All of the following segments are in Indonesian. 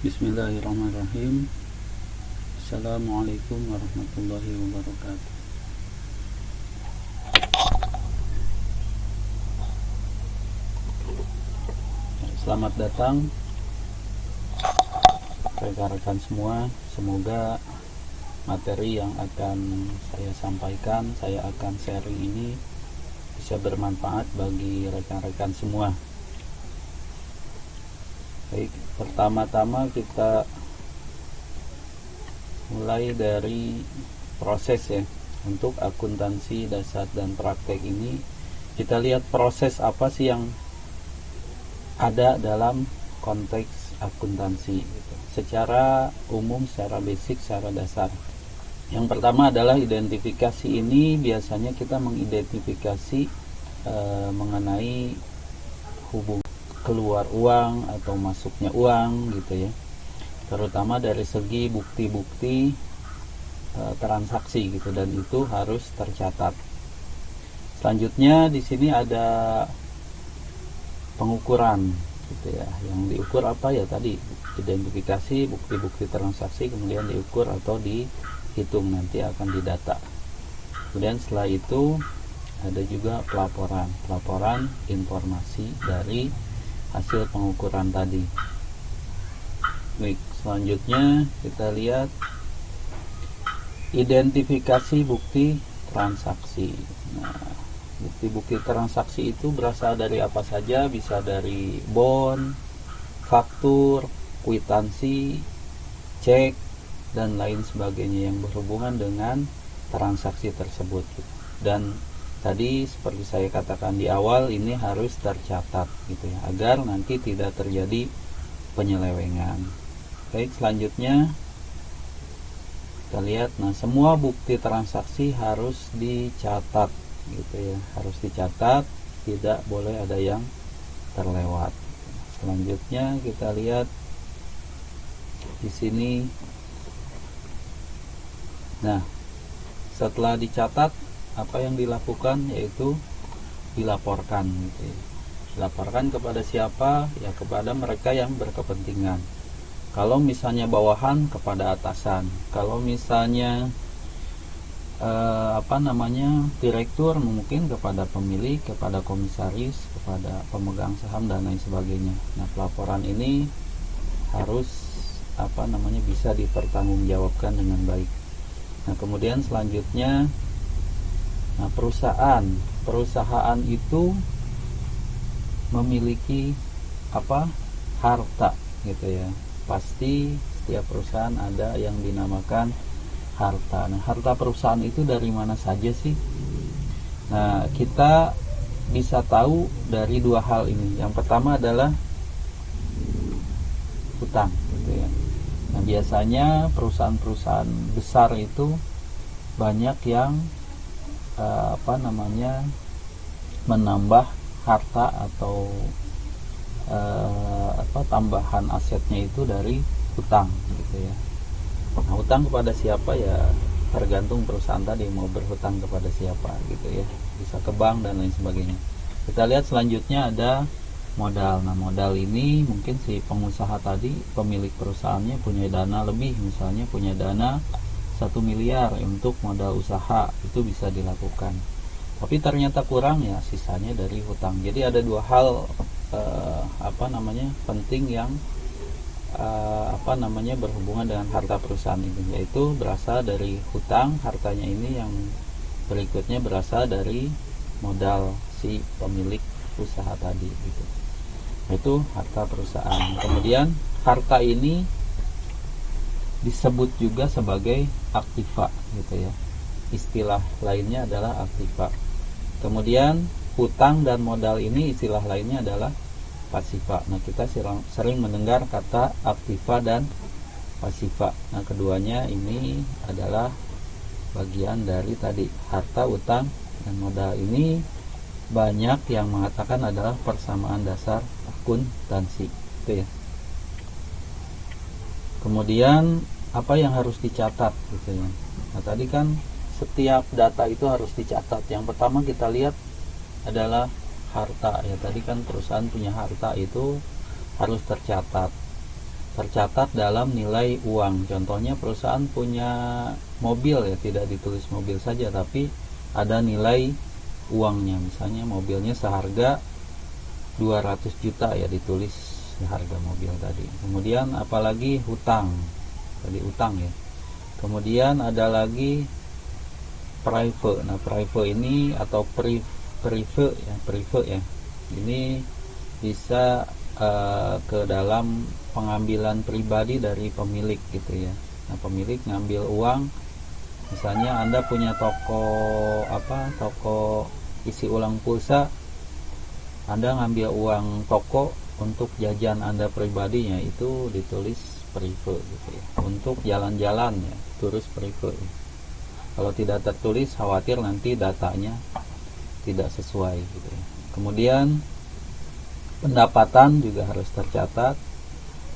Bismillahirrahmanirrahim. Assalamualaikum warahmatullahi wabarakatuh. Selamat datang rekan-rekan semua. Semoga materi yang akan saya sampaikan, saya akan sharing ini bisa bermanfaat bagi rekan-rekan semua. Baik, pertama-tama kita mulai dari proses ya. Untuk akuntansi dasar dan praktek ini, kita lihat proses apa sih yang ada dalam konteks akuntansi gitu. Secara umum, secara basic, secara dasar. Yang pertama adalah identifikasi. Ini biasanya kita mengidentifikasi mengenai hubungan keluar uang atau masuknya uang gitu ya, terutama dari segi bukti-bukti transaksi gitu, dan itu harus tercatat. Selanjutnya di sini ada pengukuran gitu ya, yang diukur apa ya tadi, identifikasi bukti-bukti transaksi, kemudian diukur atau dihitung, nanti akan didata. Kemudian setelah itu ada juga pelaporan informasi dari hasil pengukuran tadi. Baik, selanjutnya kita lihat identifikasi bukti transaksi. Nah, bukti-bukti transaksi itu berasal dari apa saja? Bisa dari bond, faktur, kwitansi, cek, dan lain sebagainya yang berhubungan dengan transaksi tersebut. Dan tadi seperti saya katakan di awal, ini harus tercatat gitu ya, agar nanti tidak terjadi penyelewengan. Baik, selanjutnya kita lihat, nah semua bukti transaksi harus dicatat gitu ya, harus dicatat, tidak boleh ada yang terlewat. Selanjutnya kita lihat di sini. Nah, setelah dicatat, apa yang dilakukan? Yaitu dilaporkan gitu ya. Dilaporkan kepada siapa? Ya kepada mereka yang berkepentingan. Kalau misalnya bawahan, kepada atasan. Kalau misalnya direktur, mungkin kepada pemilik, kepada komisaris, kepada pemegang saham, dan lain sebagainya. Nah, pelaporan ini harus bisa dipertanggungjawabkan dengan baik. Nah, kemudian selanjutnya, nah, perusahaan itu memiliki harta gitu ya. Pasti setiap perusahaan ada yang dinamakan harta. Nah, harta perusahaan itu dari mana saja sih? Nah, kita bisa tahu dari dua hal ini. Yang pertama adalah hutang gitu ya. Nah, biasanya perusahaan-perusahaan besar itu banyak yang menambah harta atau tambahan asetnya itu dari hutang gitu ya. Nah, hutang kepada siapa ya tergantung perusahaan tadi mau berhutang kepada siapa gitu ya, bisa ke bank dan lain sebagainya. Kita lihat selanjutnya ada modal. Nah, modal ini mungkin si pengusaha tadi, pemilik perusahaannya punya dana lebih, misalnya punya dana 1 miliar untuk modal usaha, itu bisa dilakukan. Tapi ternyata kurang, ya sisanya dari hutang. Jadi ada dua hal penting yang berhubungan dengan harta perusahaan ini, yaitu berasal dari hutang hartanya ini, yang berikutnya berasal dari modal si pemilik usaha tadi gitu. Itu harta perusahaan. Kemudian harta ini disebut juga sebagai aktiva gitu ya. Istilah lainnya adalah aktiva. Kemudian hutang dan modal ini istilah lainnya adalah pasiva. Nah, kita sering mendengar kata aktiva dan pasiva. Nah, keduanya ini adalah bagian dari tadi harta, hutang, dan modal. Ini banyak yang mengatakan adalah persamaan dasar akuntansi itu ya. Kemudian apa yang harus dicatat gitu ya. Nah, tadi kan setiap data itu harus dicatat. Yang pertama kita lihat adalah harta ya. Tadi kan perusahaan punya harta, itu harus tercatat. tercatat dalam nilai uang. Contohnya perusahaan punya mobil ya, tidak ditulis mobil saja tapi ada nilai uangnya, misalnya mobilnya seharga 200 juta ya, ditulis harga mobil tadi. Kemudian apalagi hutang, tadi utang ya. Kemudian ada lagi prive. Nah, prive ini atau prive ya, ini bisa ke dalam pengambilan pribadi dari pemilik gitu ya. Nah, pemilik ngambil uang, misalnya Anda punya toko isi ulang pulsa, Anda ngambil uang toko untuk jajan Anda pribadinya, itu ditulis prive gitu ya. Untuk jalan-jalan ya, tulis prive ya. Kalau tidak tertulis khawatir nanti datanya tidak sesuai gitu ya. Kemudian pendapatan juga harus tercatat,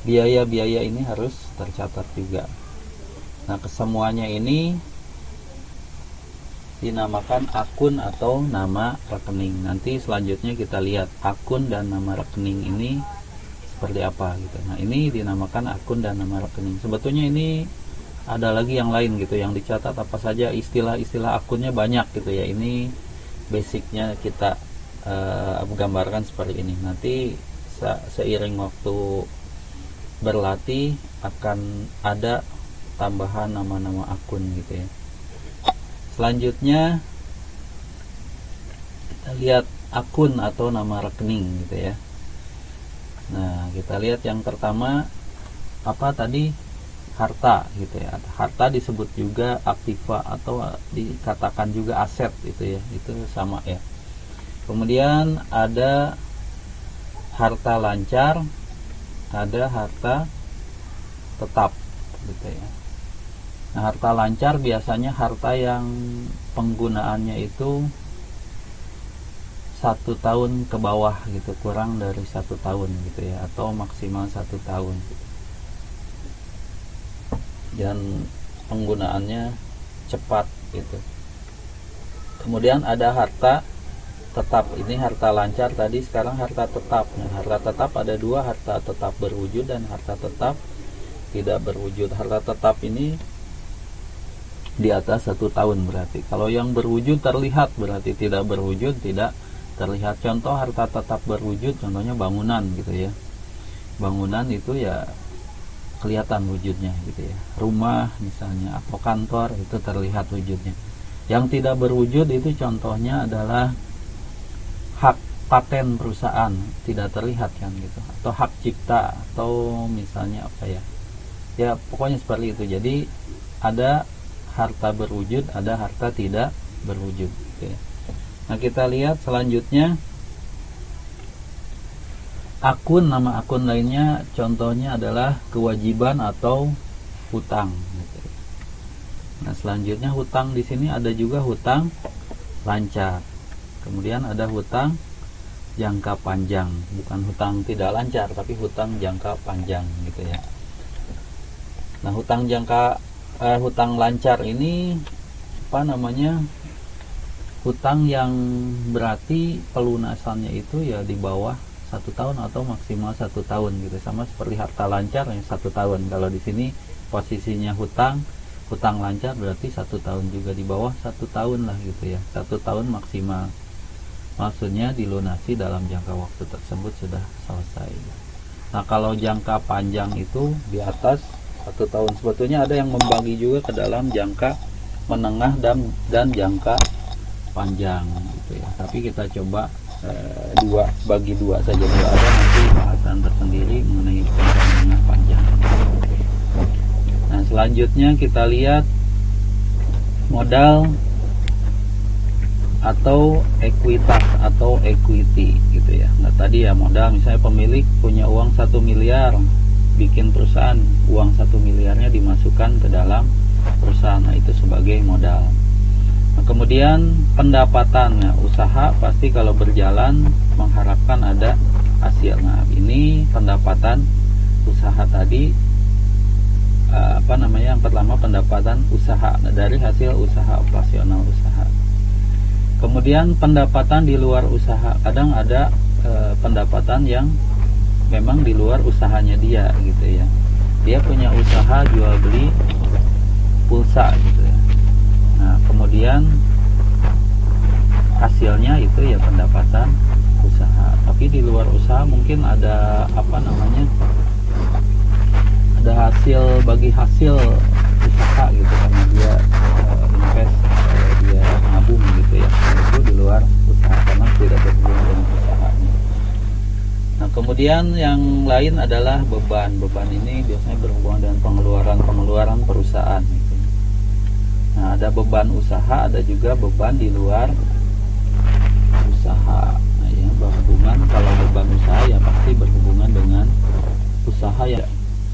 biaya-biaya ini harus tercatat juga. Nah, kesemuanya ini dinamakan akun atau nama rekening. Nanti selanjutnya kita lihat akun dan nama rekening ini seperti apa gitu. Nah, ini dinamakan akun dan nama rekening. Sebetulnya ini ada lagi yang lain gitu yang dicatat, apa saja istilah-istilah akunnya banyak gitu ya. Ini basicnya kita gambarkan seperti ini. Nanti seiring waktu berlatih akan ada tambahan nama-nama akun gitu ya. Selanjutnya kita lihat akun atau nama rekening gitu ya. Nah, kita lihat yang pertama apa tadi, harta gitu ya. Harta disebut juga aktiva atau dikatakan juga aset gitu ya. Itu sama ya. Kemudian ada harta lancar, ada harta tetap gitu ya. Nah, harta lancar biasanya harta yang penggunaannya itu 1 tahun ke bawah gitu, kurang dari 1 tahun gitu ya, atau maksimal 1 tahun gitu. Dan penggunaannya cepat gitu. Kemudian ada harta tetap, ini harta lancar tadi, sekarang harta tetap. Nah, harta tetap ada dua, harta tetap berwujud dan harta tetap tidak berwujud. Harta tetap ini di atas 1 tahun berarti. Kalau yang berwujud terlihat berarti, tidak berwujud tidak terlihat. Contoh harta tetap berwujud, contohnya bangunan gitu ya. Bangunan itu ya kelihatan wujudnya gitu ya. Rumah misalnya atau kantor itu terlihat wujudnya. Yang tidak berwujud itu contohnya adalah hak paten perusahaan, tidak terlihat kan gitu, atau hak cipta, atau misalnya apa ya, ya pokoknya seperti itu. Jadi ada harta berwujud, ada harta tidak berwujud gitu ya. Nah, kita lihat selanjutnya akun, nama akun lainnya contohnya adalah kewajiban atau hutang gitu. Nah, selanjutnya hutang, di sini ada juga hutang lancar. Kemudian ada hutang jangka panjang, bukan hutang tidak lancar tapi hutang jangka panjang gitu ya. Nah, hutang lancar ini apa namanya, hutang yang berarti pelunasannya itu ya di bawah 1 tahun atau maksimal 1 tahun gitu, sama seperti harta lancar yang 1 tahun. Kalau di sini posisinya hutang lancar berarti 1 tahun juga, di bawah 1 tahun lah gitu ya, 1 tahun maksimal. Maksudnya dilunasi dalam jangka waktu tersebut sudah selesai. Nah, kalau jangka panjang itu di atas 1 tahun. Sebetulnya ada yang membagi juga ke dalam jangka menengah dan jangka panjang gitu ya. Tapi kita coba bagi dua saja dulu, ada nanti bahasan tersendiri mengenai jangka menengah panjang. Nah, selanjutnya kita lihat modal atau ekuitas atau equity gitu ya. Nah, tadi ya modal, misalnya pemilik punya uang 1 miliar, bikin perusahaan, uang 1 miliarnya dimasukkan ke dalam perusahaan. Nah, itu sebagai modal. Nah, kemudian pendapatan, ya, usaha pasti kalau berjalan mengharapkan ada hasil. Nah, ini pendapatan usaha tadi, yang pertama pendapatan usaha, dari hasil usaha, operasional usaha. Kemudian pendapatan di luar usaha, kadang ada pendapatan yang memang di luar usahanya dia gitu ya. Dia punya usaha jual beli pulsa gitu ya. Nah, kemudian hasilnya itu ya pendapatan usaha. Tapi di luar usaha mungkin ada apa namanya? Ada hasil, bagi hasil usaha gitu, karena dia invest, dia nabung gitu ya. Itu di luar usaha karena tidak berhubungan dengan usahanya. Nah, kemudian yang lain adalah beban. Beban ini biasanya berhubungan dengan pengeluaran perusahaan gitu. Nah, ada beban usaha, ada juga beban di luar usaha. Nah, ya, berhubungan, kalau beban usaha ya pasti berhubungan dengan usaha ya.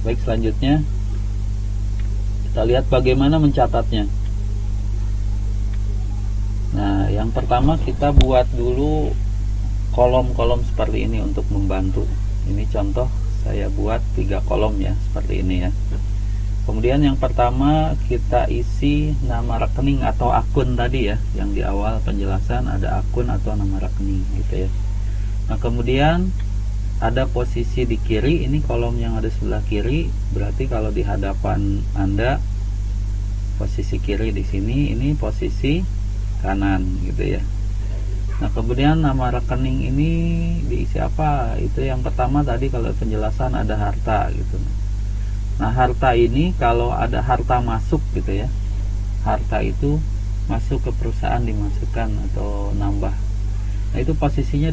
Baik, selanjutnya kita lihat bagaimana mencatatnya. Nah, yang pertama kita buat dulu kolom-kolom seperti ini untuk membantu. Ini contoh saya buat 3 kolom ya, seperti ini ya. Kemudian yang pertama kita isi nama rekening atau akun tadi ya, yang di awal penjelasan ada akun atau nama rekening gitu ya. Nah, kemudian ada posisi di kiri, ini kolom yang ada sebelah kiri, berarti kalau di hadapan Anda posisi kiri di sini, ini posisi kanan gitu ya. Nah, kemudian nama rekening ini diisi apa? Itu yang pertama tadi kalau penjelasan ada harta gitu. Nah, harta ini kalau ada harta masuk gitu ya, harta itu masuk ke perusahaan, dimasukkan atau nambah. Nah, itu posisinya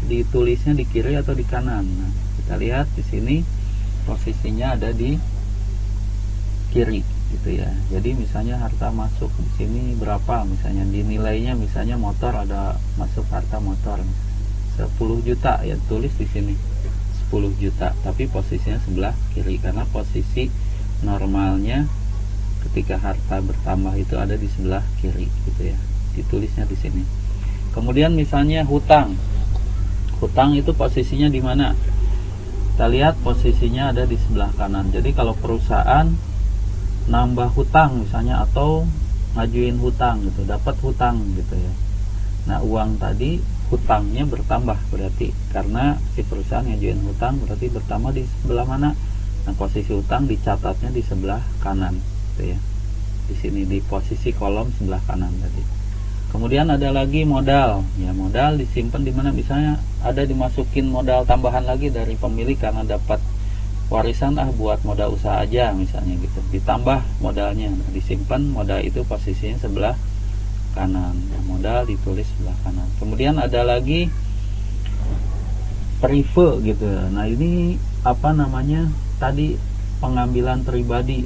ditulisnya di kiri atau di kanan. Nah, kita lihat di sini posisinya ada di kiri gitu ya. Jadi misalnya harta masuk di sini berapa, misalnya dinilainya, misalnya motor, ada masuk harta motor 10 juta ya, tulis di sini 10 juta, tapi posisinya sebelah kiri karena posisi normalnya ketika harta bertambah itu ada di sebelah kiri gitu ya. Ditulisnya di sini. Kemudian misalnya hutang. Hutang itu posisinya di mana? Kita lihat posisinya ada di sebelah kanan. Jadi kalau perusahaan nambah hutang misalnya atau ngajuin hutang gitu, dapat hutang gitu ya. Nah, uang tadi hutangnya bertambah berarti karena si perusahaan ngajuin hutang, berarti bertambah di sebelah mana? Nah, posisi hutang dicatatnya di sebelah kanan gitu ya. Di sini di posisi kolom sebelah kanan tadi. Kemudian ada lagi modal. Ya, modal disimpan di mana? Misalnya ada dimasukin modal tambahan lagi dari pemilik karena dapat warisan, buat modal usaha aja misalnya gitu. Ditambah modalnya. Nah, disimpan modal itu posisinya sebelah kanan. Nah, modal ditulis sebelah kanan. Kemudian ada lagi prive gitu. Nah, ini apa namanya? Tadi pengambilan pribadi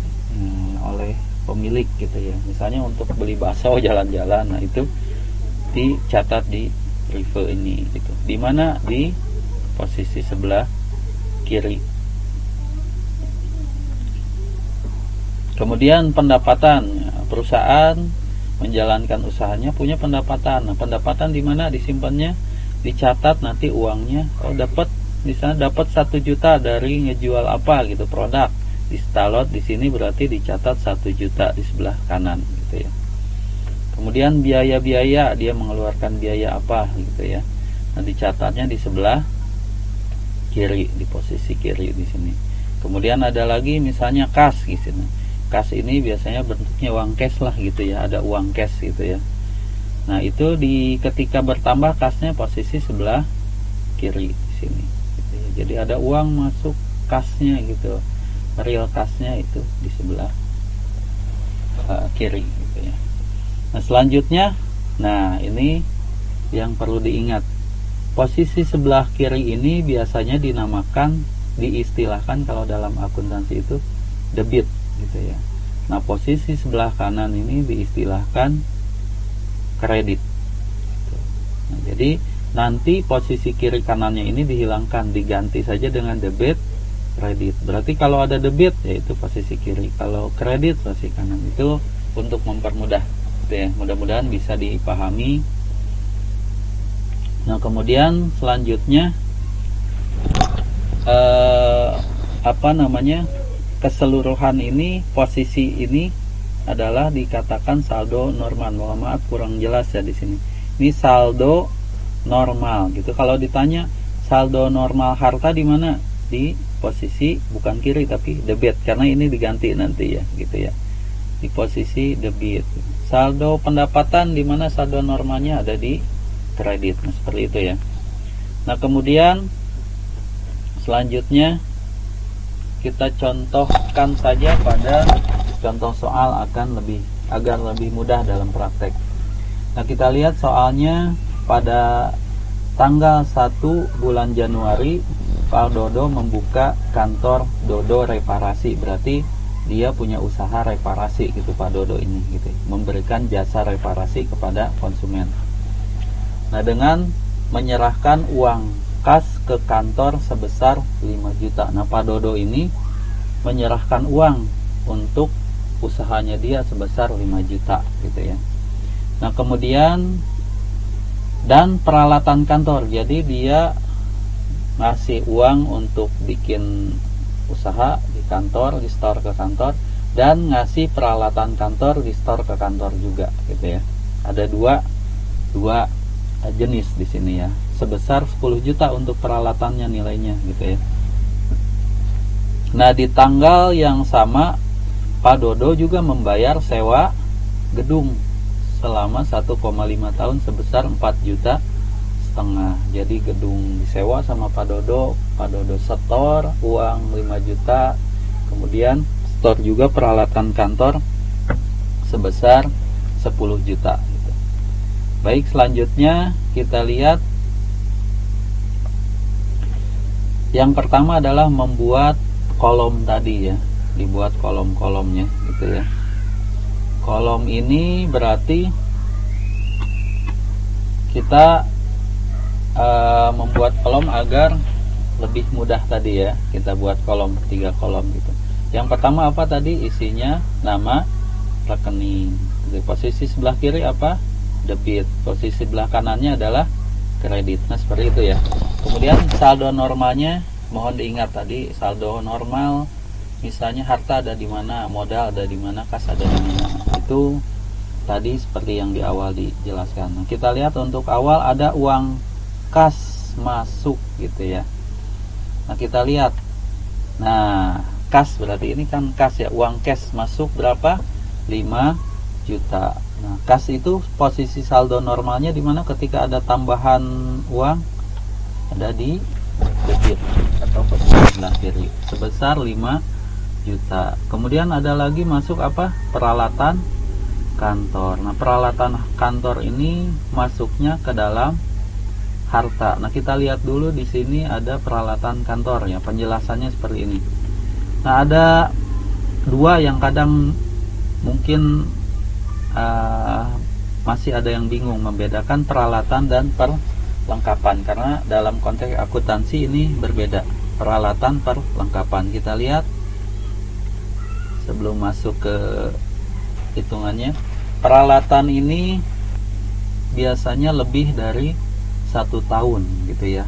oleh pemilik gitu ya. Misalnya untuk beli bakso jalan-jalan, nah itu dicatat di prive ini gitu. Di mana? Di posisi sebelah kiri. Kemudian pendapatan, perusahaan menjalankan usahanya punya pendapatan. Nah, pendapatan di mana disimpannya? Dicatat nanti uangnya. Oh, dapat misalnya dapat 1 juta dari ngejual apa gitu, produk. Di stalot di sini berarti dicatat 1 juta di sebelah kanan gitu ya. Kemudian biaya-biaya, dia mengeluarkan biaya apa gitu ya. Nah, dicatatnya di sebelah kiri, di posisi kiri di sini. Kemudian ada lagi misalnya kas gitu. Kas ini biasanya bentuknya uang cash lah gitu ya, ada uang cash gitu ya. Nah, itu ketika bertambah kasnya posisi sebelah kiri di sini gitu ya. Jadi ada uang masuk kasnya gitu. Real kasnya itu di sebelah kiri gitu ya. Nah, selanjutnya, nah ini yang perlu diingat, posisi sebelah kiri ini biasanya dinamakan, diistilahkan kalau dalam akuntansi itu debit gitu ya. Nah, posisi sebelah kanan ini diistilahkan kredit gitu. Nah, jadi nanti posisi kiri kanannya ini dihilangkan, diganti saja dengan debit kredit. Berarti kalau ada debit yaitu posisi kiri, kalau kredit posisi kanan. Itu untuk mempermudah gitu ya. Mudah-mudahan bisa dipahami. Nah, kemudian selanjutnya apa namanya, keseluruhan ini, posisi ini adalah dikatakan saldo normal. Mohon maaf kurang jelas ya di sini. Ini saldo normal gitu. Kalau ditanya saldo normal harta di mana? Di posisi bukan kiri tapi debit, karena ini diganti nanti ya, gitu ya. Di posisi debit. Saldo pendapatan di mana saldo normalnya ada di kredit. Nah, seperti itu ya. Nah, kemudian selanjutnya kita contohkan saja pada contoh soal agar lebih mudah dalam praktek. Nah, kita lihat soalnya pada tanggal 1 bulan Januari Pak Dodo membuka kantor Dodo Reparasi. Berarti dia punya usaha reparasi gitu Pak Dodo ini gitu, memberikan jasa reparasi kepada konsumen. Nah, dengan menyerahkan uang kas ke kantor sebesar 5 juta. Nah, Pak Dodo ini menyerahkan uang untuk usahanya dia sebesar 5 juta gitu ya. Nah, kemudian dan peralatan kantor. Jadi dia ngasih uang untuk bikin usaha di kantor, di store ke kantor, dan ngasih peralatan kantor di store ke kantor juga gitu ya. Ada dua jenis di sini ya. Sebesar 10 juta untuk peralatannya nilainya gitu ya. Nah, di tanggal yang sama Pak Dodo juga membayar sewa gedung selama 1,5 tahun sebesar 4,5 juta. Jadi gedung disewa sama Pak Dodo setor uang 5 juta, kemudian setor juga peralatan kantor sebesar 10 juta gitu. Baik, selanjutnya kita lihat yang pertama adalah membuat kolom tadi ya, dibuat kolom-kolomnya gitu ya. Kolom ini berarti kita membuat kolom agar lebih mudah tadi ya. Kita buat kolom 3 kolom gitu. Yang pertama apa tadi? Isinya nama, rekening. Di posisi sebelah kiri apa? Debit. Posisi sebelah kanannya adalah kredit. Nah, seperti itu ya. Kemudian saldo normalnya mohon diingat tadi, saldo normal misalnya harta ada di mana, modal ada di mana, kas ada di mana. Itu tadi seperti yang di awal dijelaskan. Nah, kita lihat untuk awal ada uang kas masuk gitu ya. Nah, kita lihat. Nah, kas berarti ini kan kas ya, uang cash masuk berapa? 5 juta. Nah, kas itu posisi saldo normalnya di mana ketika ada tambahan uang? Ada di debit atau posisi sebelah kiri sebesar 5 juta. Kemudian ada lagi masuk apa? Peralatan kantor. Nah, peralatan kantor ini masuknya ke dalam harta. Nah, kita lihat dulu di sini ada peralatan kantor ya, penjelasannya seperti ini. Nah, ada dua yang kadang mungkin masih ada yang bingung membedakan peralatan dan perlengkapan, karena dalam konteks akuntansi ini berbeda, peralatan perlengkapan. Kita lihat sebelum masuk ke hitungannya, peralatan ini biasanya lebih dari 1 tahun gitu ya.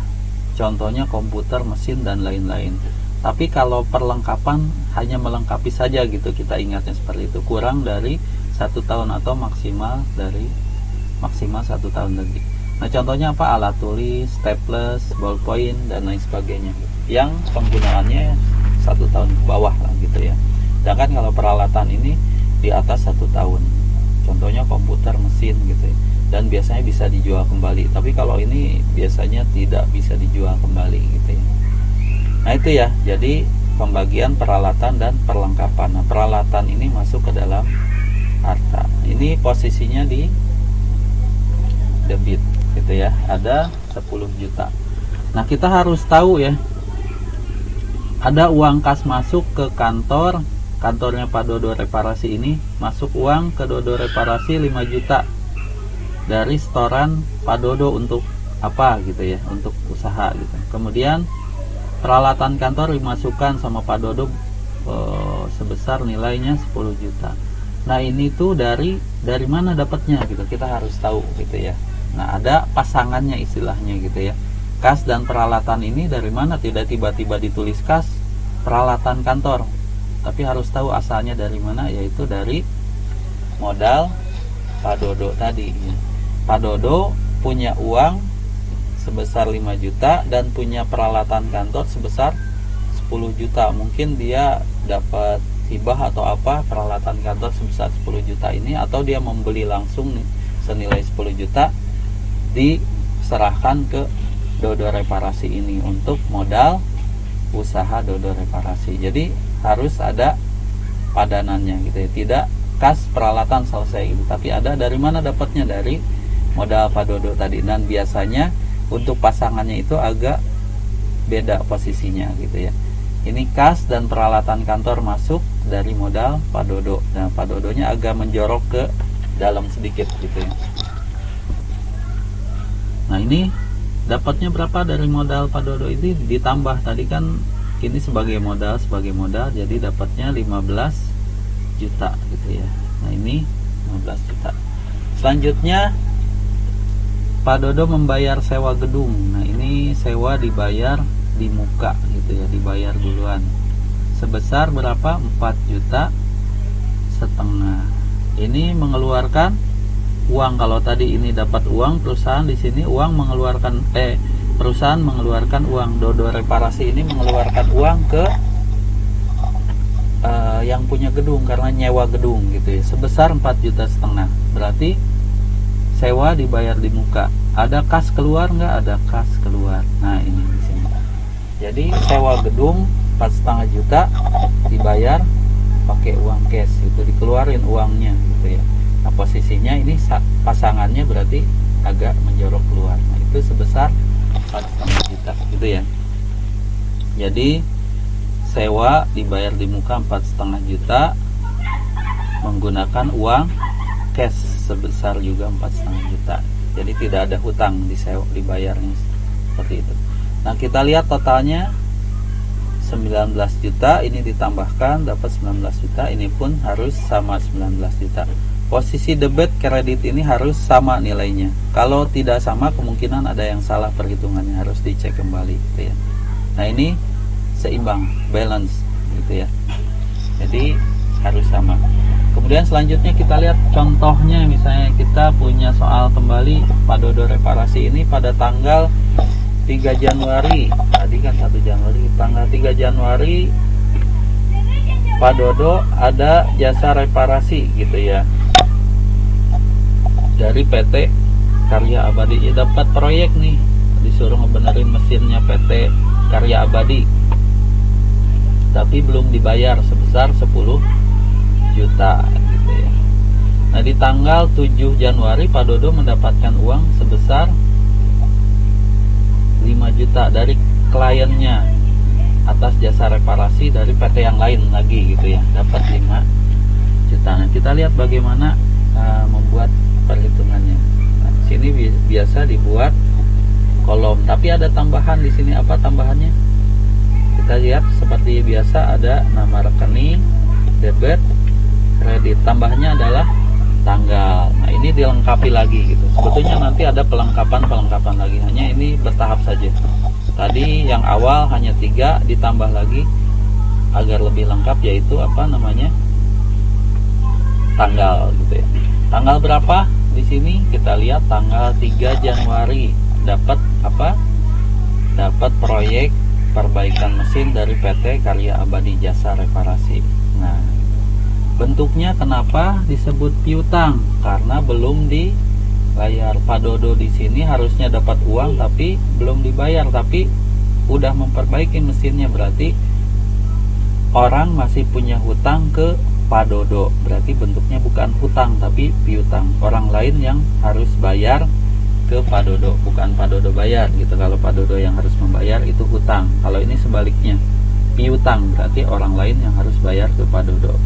Contohnya komputer, mesin dan lain-lain. Tapi kalau perlengkapan hanya melengkapi saja gitu, kita ingatnya seperti itu, kurang dari 1 tahun atau maksimal 1 tahun lagi. Nah, contohnya apa? Alat tulis, staples, ballpoint dan lain sebagainya yang penggunaannya 1 tahun ke bawah lah gitu ya. Sedangkan kalau peralatan ini di atas 1 tahun, contohnya komputer, mesin gitu ya, dan biasanya bisa dijual kembali. Tapi kalau ini biasanya tidak bisa dijual kembali gitu ya. Nah, itu ya, jadi pembagian peralatan dan perlengkapan. Nah, peralatan ini masuk ke dalam harta. Ini posisinya di debit gitu ya, ada 10 juta. Nah, kita harus tahu ya, ada uang kas masuk ke kantornya Pak Dodo Reparasi ini, masuk uang ke Dodo Reparasi 5 juta dari setoran Pak Dodo untuk apa gitu ya, untuk usaha gitu. Kemudian peralatan kantor dimasukkan sama Pak Dodo sebesar nilainya 10 juta. Nah, ini tuh dari mana dapatnya gitu, kita harus tahu gitu ya. Nah, ada pasangannya istilahnya gitu ya. Kas dan peralatan ini dari mana? Tidak tiba-tiba ditulis kas peralatan kantor, tapi harus tahu asalnya dari mana, yaitu dari modal Pak Dodo tadi ya. Pak Dodo punya uang sebesar 5 juta dan punya peralatan kantor sebesar 10 juta. Mungkin dia dapat hibah atau apa peralatan kantor sebesar 10 juta ini, atau dia membeli langsung nih, senilai 10 juta diserahkan ke Dodo Reparasi ini untuk modal usaha Dodo Reparasi. Jadi harus ada padanannya gitu ya, tidak kas peralatan selesai gitu, tapi ada dari mana dapatnya, dari modal Pak Dodo tadi. Dan biasanya untuk pasangannya itu agak beda posisinya gitu ya. Ini kas dan peralatan kantor masuk dari modal Pak Dodo. Nah, Pak Dodonya agak menjorok ke dalam sedikit gitu ya. Nah, ini dapatnya berapa dari modal Pak Dodo ini, ditambah tadi kan ini sebagai modal jadi dapatnya 15 juta gitu ya. Nah, ini 15 juta. Selanjutnya Pak Dodo membayar sewa gedung. Nah, ini sewa dibayar di muka gitu ya, dibayar duluan. Sebesar berapa? 4,5 juta. Ini mengeluarkan uang. Kalau tadi ini dapat uang, perusahaan di sini uang mengeluarkan perusahaan mengeluarkan uang. Dodo Reparasi ini mengeluarkan uang ke yang punya gedung karena nyewa gedung gitu ya, sebesar 4,5 juta. Berarti sewa dibayar di muka. Ada kas keluar nggak? Ada kas keluar. Nah, ini di sini. Jadi sewa gedung 4,5 juta dibayar pakai uang cash, itu dikeluarin uangnya gitu ya. Nah, posisinya ini pasangannya berarti agak menjorok keluar. Nah, itu sebesar 4,5 juta gitu ya. Jadi sewa dibayar di muka 4,5 juta menggunakan uang cash sebesar juga 4,5 juta. Jadi tidak ada hutang dibayarnya seperti itu. Nah, kita lihat totalnya 19 juta, ini ditambahkan dapat 19 juta, ini pun harus sama 19 juta. Posisi debit kredit ini harus sama nilainya. Kalau tidak sama, kemungkinan ada yang salah perhitungannya, harus dicek kembali gitu ya. Nah, ini seimbang, balance gitu ya. Jadi harus sama. Kemudian selanjutnya kita lihat contohnya, misalnya kita punya soal kembali Pak Dodo Reparasi ini pada tanggal 3 Januari. Tadi kan 1 Januari, tanggal 3 Januari Pak Dodo ada jasa reparasi gitu ya dari PT Karya Abadi. Ya, dapat proyek nih, disuruh ngebenerin mesinnya PT Karya Abadi, tapi belum dibayar sebesar 10 juta gitu ya. Nah, di tanggal 7 Januari Pak Dodo mendapatkan uang sebesar 5 juta dari kliennya atas jasa reparasi dari PT yang lain lagi gitu ya, dapat 5 juta. Nah, kita lihat bagaimana membuat perhitungannya. Nah, sini biasa dibuat kolom, tapi ada tambahan di sini. Apa tambahannya? Kita lihat seperti biasa, ada nama rekening, debit, kredit. Tambahnya adalah tanggal. Nah, ini dilengkapi lagi gitu. Sebetulnya nanti ada pelengkapan lagi, hanya ini bertahap saja. Tadi yang awal hanya 3, ditambah lagi agar lebih lengkap, yaitu apa namanya, tanggal gitu ya. Tanggal berapa? Di sini kita lihat tanggal 3 Januari dapat apa? Dapat proyek perbaikan mesin dari PT Karya Abadi Jasa Reparasi. Nah, bentuknya kenapa disebut piutang? Karena belum dibayar. Pak Dodo di sini harusnya dapat uang tapi belum dibayar, tapi udah memperbaiki mesinnya, berarti orang masih punya hutang ke Pak Dodo. Berarti bentuknya bukan hutang tapi piutang. Orang lain yang harus bayar ke Pak Dodo, bukan Pak Dodo bayar gitu. Kalau Pak Dodo yang harus membayar itu hutang. Kalau ini sebaliknya, piutang, berarti orang lain yang harus bayar ke Pak Dodo.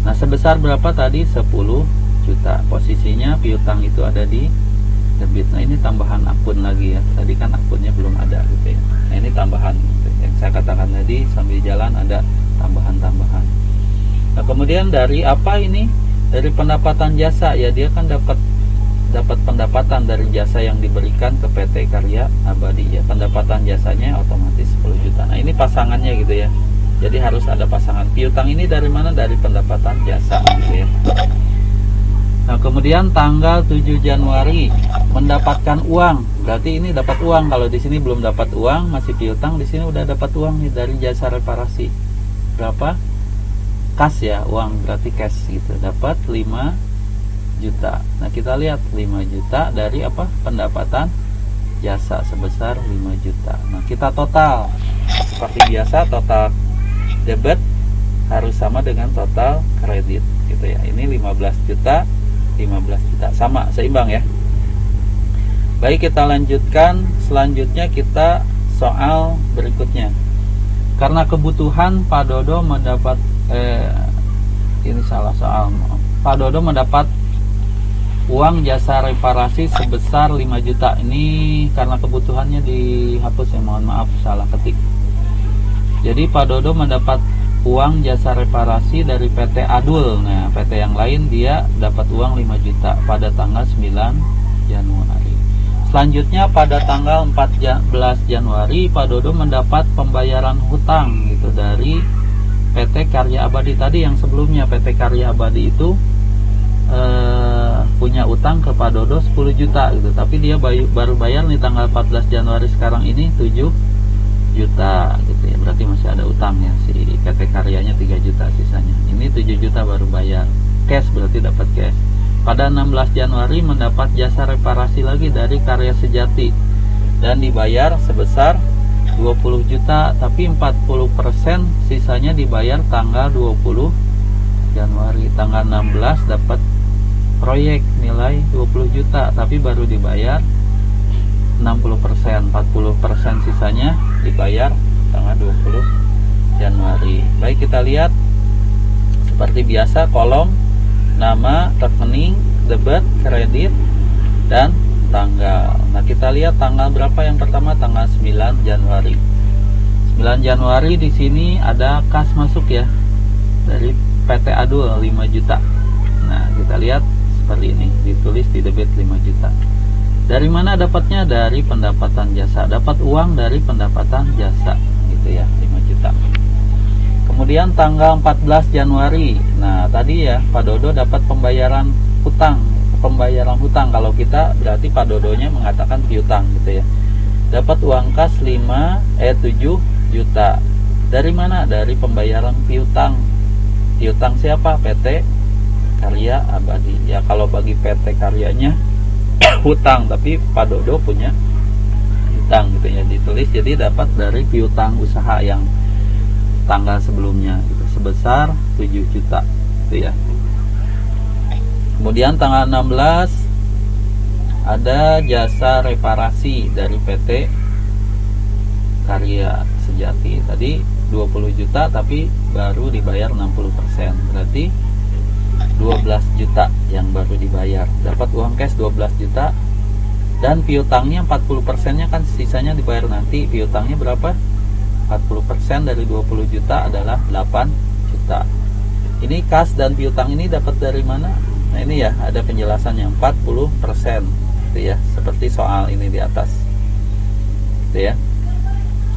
Nah, sebesar berapa tadi? 10 juta. Posisinya piutang itu ada di debit. Nah, ini tambahan akun lagi ya. Tadi kan akunnya belum ada gitu ya. Nah, ini tambahan gitu. Yang saya katakan tadi, sambil jalan ada tambahan-tambahan. Nah, kemudian dari apa ini? Dari pendapatan jasa ya, dia kan dapat pendapatan dari jasa yang diberikan ke PT Karya Abadi ya. Pendapatan jasanya otomatis 10 juta. Nah, ini pasangannya gitu ya. Jadi harus ada pasangan. Piutang ini dari mana? Dari pendapatan jasa gitu ya. Nah, kemudian tanggal 7 Januari mendapatkan uang berarti ini dapat uang. Kalau di sini belum dapat uang, masih piutang, di sini udah dapat uang nih dari jasa reparasi. Berapa? Kas ya, uang berarti cash gitu. Dapat 5 juta. Nah, kita lihat 5 juta dari apa? Pendapatan jasa sebesar 5 juta. Nah, kita total. Seperti biasa, total debit harus sama dengan total kredit gitu ya. Ini 15 juta, 15 juta, sama, seimbang ya. Baik, kita lanjutkan. Selanjutnya kita soal berikutnya. Karena kebutuhan Pak Dodo mendapat ini salah soal. Pak Dodo mendapat uang jasa reparasi sebesar 5 juta. Ini karena kebutuhannya dihapus ya, mohon maaf salah ketik. Jadi Pak Dodo mendapat uang jasa reparasi dari PT Adul. Nah, PT yang lain dia dapat uang 5 juta pada tanggal 9 Januari. Selanjutnya pada tanggal 14 Januari Pak Dodo mendapat pembayaran hutang gitu dari PT Karya Abadi tadi. Yang sebelumnya PT Karya Abadi itu punya utang ke Pak Dodo 10 juta gitu, tapi dia baru bayar nih tanggal 14 Januari sekarang ini 7 juta gitu ya. Berarti masih ada utang ya, si PT Karyanya 3 juta sisanya. Ini 7 juta baru bayar cash, berarti dapat cash. Pada 16 Januari mendapat jasa reparasi lagi dari Karya Sejati dan dibayar sebesar 20 juta, tapi 40% sisanya dibayar tanggal 20 Januari. Tanggal 16 dapat proyek nilai 20 juta, tapi baru dibayar 60%, 40% sisanya dibayar tanggal 20 Januari. Baik, kita lihat seperti biasa, kolom nama, rekening, debit, kredit, dan tanggal. Nah, kita lihat tanggal berapa yang pertama, tanggal 9 Januari. 9 Januari di sini ada kas masuk ya dari PT Adul 5 juta. Nah, kita lihat seperti ini, ditulis di debit 5 juta. Dari mana dapatnya? Dari pendapatan jasa. Dapat uang dari pendapatan jasa gitu ya, 5 juta. Kemudian tanggal 14 Januari. Nah, tadi ya Pak Dodo dapat pembayaran hutang. Pembayaran hutang, kalau kita berarti Pak Dodonya mengatakan piutang gitu ya. Dapat uang kas 7 juta. Dari mana? Dari pembayaran piutang. Piutang siapa? PT Karya Abadi. Ya, kalau bagi PT Karyanya hutang, tapi Pak Dodo punya hutang gitu ya, ditulis. Jadi dapat dari piutang usaha yang tanggal sebelumnya gitu, sebesar 7 juta gitu ya. Kemudian tanggal 16 ada jasa reparasi dari PT Karya Sejati. Tadi 20 juta tapi baru dibayar 60%, berarti 12 juta yang baru dibayar. Dapat uang cash 12 juta dan piutangnya 40% nya kan sisanya dibayar nanti. Piutangnya berapa? 40% dari 20 juta adalah 8 juta. Ini kas dan piutang ini dapat dari mana? Nah, ini ya ada penjelasannya, 40% gitu ya, seperti soal ini di atas gitu ya.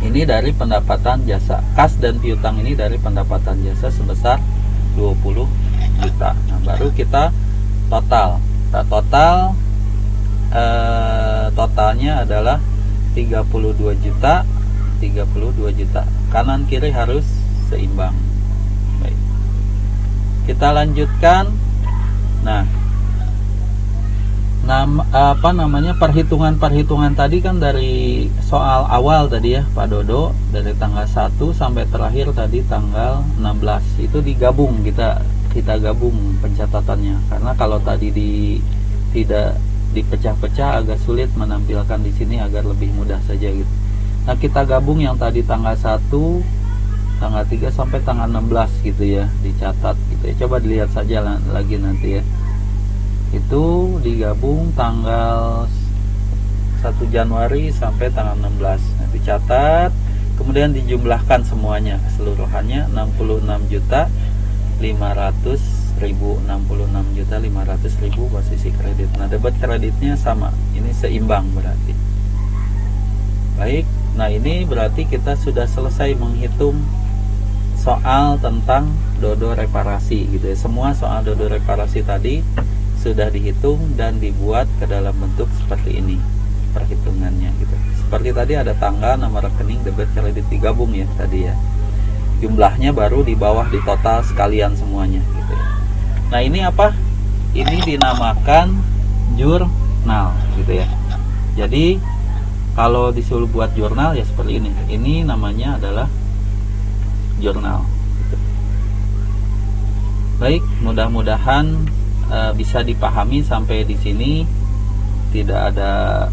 Ini dari pendapatan jasa. Kas dan piutang ini dari pendapatan jasa sebesar 20 juta. Nah, baru kita total. Nah, totalnya adalah 32 juta. 32 juta. Kanan kiri harus seimbang. Baik. Kita lanjutkan. Nah, perhitungan tadi kan dari soal awal tadi ya Pak Dodo, dari tanggal 1 sampai terakhir tadi tanggal 16. Itu digabung, kita gabung pencatatannya, karena kalau tadi tidak dipecah-pecah agak sulit menampilkan di sini, agar lebih mudah saja gitu. Nah, kita gabung yang tadi tanggal 1, tanggal 3 sampai tanggal 16 gitu ya, dicatat gitu ya. Coba dilihat saja lagi nanti ya. Itu digabung tanggal 1 Januari sampai tanggal 16. Nah, dicatat, kemudian dijumlahkan semuanya keseluruhannya 66 juta 500.000, 66 juta 500.000 posisi kredit. Nah, debit kreditnya sama, ini seimbang berarti. Baik, nah ini berarti kita sudah selesai menghitung soal tentang Dodo reparasi gitu ya. Semua soal Dodo reparasi tadi sudah dihitung dan dibuat ke dalam bentuk seperti ini. perhitungannya gitu. Seperti tadi ada tanggal, nama rekening, debit, kredit digabung ya tadi ya. Jumlahnya baru di bawah di total sekalian semuanya gitu ya. Nah ini apa? Ini dinamakan jurnal gitu ya. Jadi kalau disuruh buat jurnal ya seperti ini. Ini namanya adalah jurnal. Gitu. Baik, mudah-mudahan bisa dipahami sampai di sini, tidak ada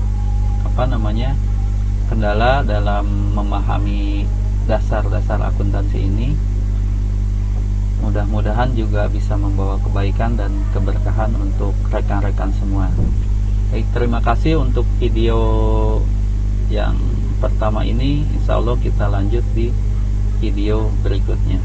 kendala dalam memahami dasar-dasar akuntansi ini. Mudah-mudahan juga bisa membawa kebaikan dan keberkahan untuk rekan-rekan semua. Baik, terima kasih untuk video yang pertama ini. Insya Allah kita lanjut di video berikutnya.